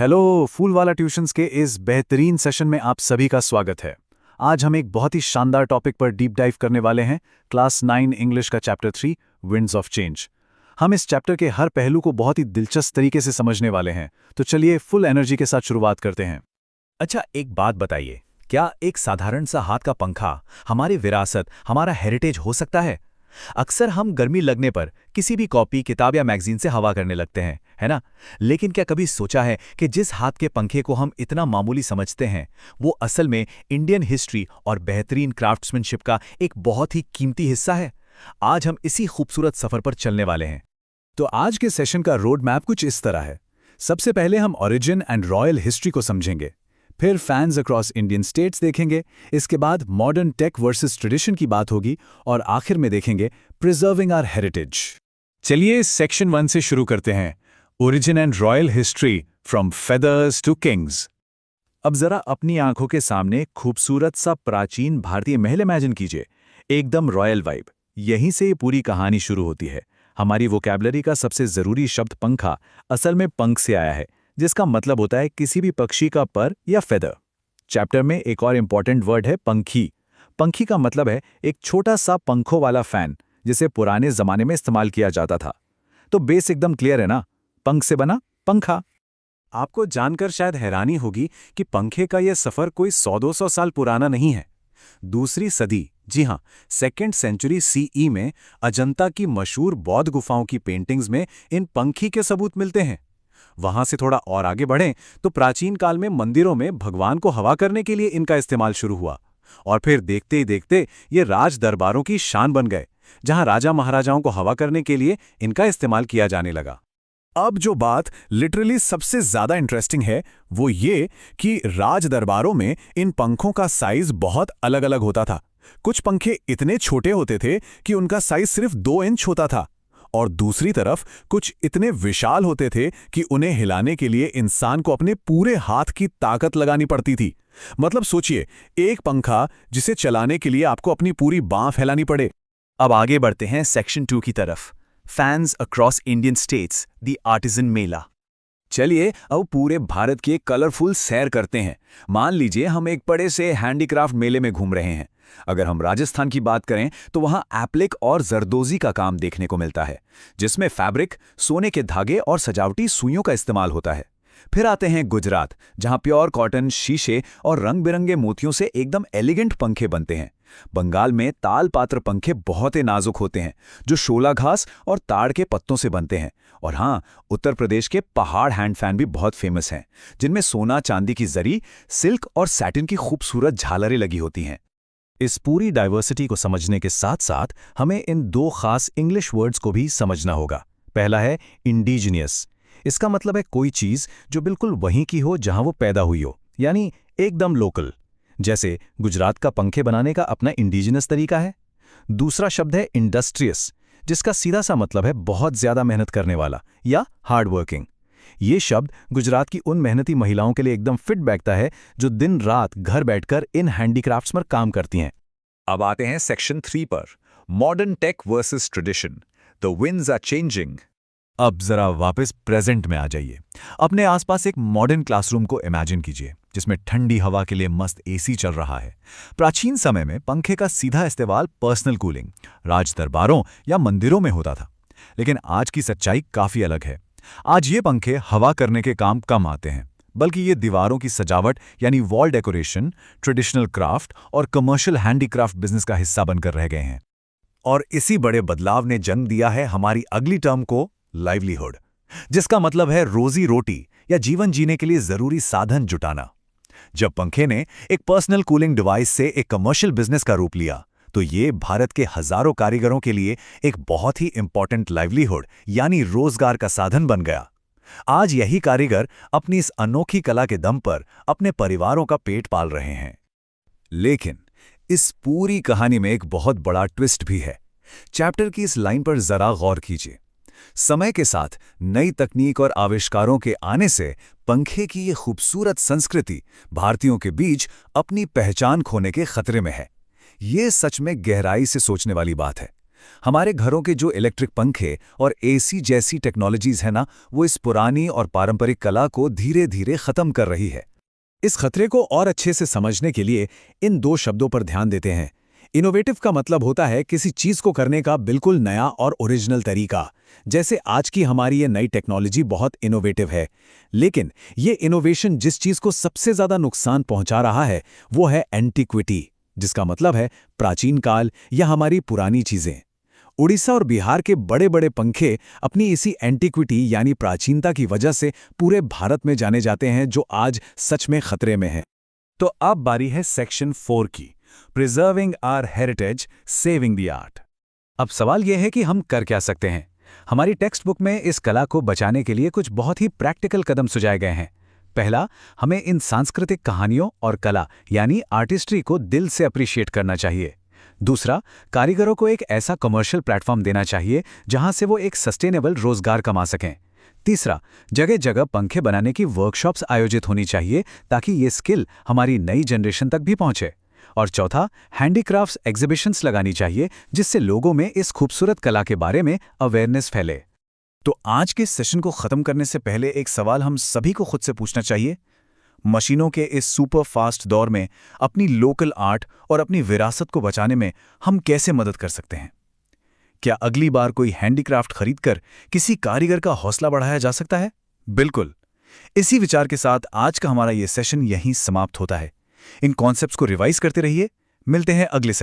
Hello फूल वाला tuitions के इस बेहतरीन सेशन में आप सभी का स्वागत है। आज हम एक बहुत ही शानदार टॉपिक पर डीप डाइव करने वाले हैं। क्लास 9 इंग्लिश का चैप्टर 3 विंड्स ऑफ चेंज। हम इस चैप्टर के हर पहलू को बहुत ही दिलचस्प तरीके से समझने वाले हैं, तो चलिए फुल एनर्जी के साथ शुरुआत करते हैं। अच्छा, एक बात बताइए, क्या एक साधारण सा हाथ का पंखा हमारी विरासत, हमारा हेरिटेज हो सकता है? अक्सर हम गर्मी लगने पर किसी भी कॉपी, किताब या मैगजीन से हवा करने लगते हैं, है ना? लेकिन क्या कभी सोचा है कि जिस हाथ के पंखे को हम इतना मामूली समझते हैं, वो असल में इंडियन हिस्ट्री और बेहतरीन क्राफ्ट्समैनशिप का एक बहुत ही कीमती हिस्सा है? आज हम इसी खूबसूरत सफर पर चलने वाले हैं। तो आज के सेशन का रोड मैप कुछ इस तरह है। सबसे पहले हम ओरिजिन एंड रॉयल हिस्ट्री को समझेंगे, फिर फैंस अक्रॉस इंडियन स्टेट्स देखेंगे, इसके बाद मॉडर्न टेक वर्सेस ट्रेडिशन की बात होगी और आखिर में देखेंगे प्रिजर्विंग आवर हेरिटेज। चलिए सेक्शन 1 से शुरू करते हैं, origin and royal history from feathers to kings. अब जरा अपनी आंखों के सामने खूबसूरत सा प्राचीन भारतीय महल इमेजिन कीजिए, एकदम रॉयल वाइब। यहीं से ये पूरी कहानी शुरू होती है। हमारी वोकैबुलरी का सबसे जरूरी शब्द पंखा असल में पंख से आया है, जिसका मतलब होता है किसी भी पक्षी का पर या फेदर। चैप्टर में एक और इंपॉर्टेंट वर्ड है पंखी। पंखी का मतलब है एक छोटा सा पंखों वाला फैन, जिसे पुराने जमाने में इस्तेमाल किया जाता था। तो बेस एकदम क्लियर है ना, पंख से बना पंखा। आपको जानकर शायद हैरानी होगी कि पंखे का यह सफर कोई 100-200 साल पुराना नहीं है। दूसरी सदी, जी हां, 2nd सेंचुरी सीई में अजंता की मशहूर बौद्ध गुफाओं की पेंटिंग्स में इन पंखी के सबूत मिलते हैं। वहां से थोड़ा और आगे बढ़ें तो प्राचीन काल में मंदिरों में भगवान को हवा करने के लिए इनका इस्तेमाल शुरू हुआ, और फिर देखते ही देखते ये राज दरबारों की शान बन गए, जहां राजा महाराजाओं को हवा करने के लिए इनका इस्तेमाल किया जाने लगा। अब जो बात लिटरली सबसे ज्यादा इंटरेस्टिंग है वो ये कि राज दरबारों में इन पंखों का साइज बहुत अलग अलग होता था। कुछ पंखे इतने छोटे होते थे कि उनका साइज सिर्फ 2 इंच होता था, और दूसरी तरफ कुछ इतने विशाल होते थे कि उन्हें हिलाने के लिए इंसान को अपने पूरे हाथ की ताकत लगानी पड़ती थी। मतलब सोचिए, एक पंखा जिसे चलाने के लिए आपको अपनी पूरी बांह फैलानी पड़े। अब आगे बढ़ते हैं सेक्शन 2 की तरफ, fans across Indian states, the artisan Mela. चलिए अब पूरे भारत की एक कलरफुल सैर करते हैं। मान लीजिए हम एक बड़े से हैंडीक्राफ्ट मेले में घूम रहे हैं। अगर हम राजस्थान की बात करें तो वहां एप्लिक और जरदोजी का काम देखने को मिलता है, जिसमें फैब्रिक, सोने के धागे और सजावटी सुइयों का इस्तेमाल होता है। फिर आते हैं गुजरात, जहां प्योर कॉटन, शीशे और रंग बिरंगे मोतियों से एकदम एलिगेंट पंखे बनते हैं। बंगाल में ताल पात्र पंखे बहुत ही नाजुक होते हैं, जो शोला घास और ताड़ के पत्तों से बनते हैं। और हाँ, उत्तर प्रदेश के पहाड़ हैंड फैन भी बहुत फेमस हैं, जिनमें सोना चांदी की जरी, सिल्क और सैटिन की खूबसूरत झालरें लगी होती हैं। इस पूरी डाइवर्सिटी को समझने के साथ साथ हमें इन 2 खास इंग्लिश वर्ड्स को भी समझना होगा। पहला है इंडिजिनियस। इसका मतलब है कोई चीज जो बिल्कुल वहीं की हो जहां वो पैदा हुई हो, यानी एकदम लोकल। जैसे गुजरात का पंखे बनाने का अपना इंडिजिनस तरीका है। दूसरा शब्द है इंडस्ट्रियस, जिसका सीधा सा मतलब है बहुत ज्यादा मेहनत करने वाला या हार्ड वर्किंग। ये शब्द गुजरात की उन मेहनती महिलाओं के लिए एकदम फिट बैठता है, जो दिन रात घर बैठकर इन हैंडीक्राफ्ट्स पर काम करती हैं। अब आते हैं सेक्शन 3 पर, modern tech versus tradition, the winds are changing. अब जरा वापस प्रेजेंट में आ जाइए। अपने आसपास एक मॉडर्न क्लासरूम को इमेजिन कीजिए, जिसमें ठंडी हवा के लिए मस्त एसी चल रहा है। प्राचीन समय में पंखे का सीधा इस्तेमाल पर्सनल कूलिंग, राज दरबारों या मंदिरों में होता था। लेकिन आज की सच्चाई काफी अलग है। आज ये पंखे हवा करने के काम कम आते हैं, बल्कि ये दीवारों की सजावट यानी वॉल डेकोरेशन, ट्रेडिशनल क्राफ्ट और कमर्शियल हैंडीक्राफ्ट बिजनेस का हिस्सा बनकर रह गए हैं। और इसी बड़े बदलाव ने जन्म दिया है हमारी अगली टर्म को, लाइवलीहुड, जिसका मतलब है रोजी रोटी या जीवन जीने के लिए जरूरी साधन जुटाना। जब पंखे ने एक पर्सनल कूलिंग डिवाइस से एक कमर्शियल बिजनेस का रूप लिया, तो ये भारत के हजारों कारीगरों के लिए एक बहुत ही इंपॉर्टेंट लाइवलीहुड यानी रोजगार का साधन बन गया। आज यही कारीगर अपनी इस अनोखी कला के दम पर अपने परिवारों का पेट पाल रहे हैं। लेकिन इस पूरी कहानी में एक बहुत बड़ा ट्विस्ट भी है। चैप्टर की इस लाइन पर जरा गौर कीजिए। समय के साथ नई तकनीक और आविष्कारों के आने से पंखे की ये खूबसूरत संस्कृति भारतीयों के बीच अपनी पहचान खोने के खतरे में है। ये सच में गहराई से सोचने वाली बात है। हमारे घरों के जो इलेक्ट्रिक पंखे और एसी जैसी टेक्नोलॉजीज है ना, वो इस पुरानी और पारंपरिक कला को धीरे धीरे खत्म कर रही है। इस खतरे को और अच्छे से समझने के लिए इन दो शब्दों पर ध्यान देते हैं। इनोवेटिव का मतलब होता है किसी चीज को करने का बिल्कुल नया और ओरिजिनल तरीका। जैसे आज की हमारी ये नई टेक्नोलॉजी बहुत इनोवेटिव है, लेकिन ये इनोवेशन जिस चीज को सबसे ज्यादा नुकसान पहुंचा रहा है वो है एंटीक्विटी, जिसका मतलब है प्राचीन काल या हमारी पुरानी चीजें। उड़ीसा और बिहार के बड़े बड़े पंखे अपनी इसी एंटीक्विटी यानी प्राचीनता की वजह से पूरे भारत में जाने जाते हैं, जो आज सच में खतरे में है। तो अब बारी है सेक्शन 4 की, preserving our heritage, saving the art. अब सवाल यह है कि हम कर क्या सकते हैं। हमारी टेक्स्ट बुक में इस कला को बचाने के लिए कुछ बहुत ही प्रैक्टिकल कदम सुझाए गए हैं। पहला, हमें इन सांस्कृतिक कहानियों और कला यानी आर्टिस्ट्री को दिल से अप्रिशिएट करना चाहिए। दूसरा, कारीगरों को एक ऐसा कमर्शियल प्लेटफॉर्म देना चाहिए जहां से वो एक सस्टेनेबल रोजगार कमा सकें। तीसरा, जगह जगह पंखे बनाने की वर्कशॉप्स आयोजित होनी चाहिए ताकि ये स्किल हमारी नई जनरेशन तक भी पहुंचे। और चौथा, हैंडीक्राफ्ट्स एग्जीबिशंस लगानी चाहिए जिससे लोगों में इस खूबसूरत कला के बारे में अवेयरनेस फैले। तो आज के सेशन को खत्म करने से पहले एक सवाल हम सभी को खुद से पूछना चाहिए। मशीनों के इस सुपर फास्ट दौर में अपनी लोकल आर्ट और अपनी विरासत को बचाने में हम कैसे मदद कर सकते हैं? क्या अगली बार कोई हैंडीक्राफ्ट खरीदकर किसी कारीगर का हौसला बढ़ाया जा सकता है? बिल्कुल। इसी विचार के साथ आज का हमारा ये सेशन यहीं समाप्त होता है। इन कॉन्सेप्ट्स को रिवाइज करते रहिए। मिलते हैं अगले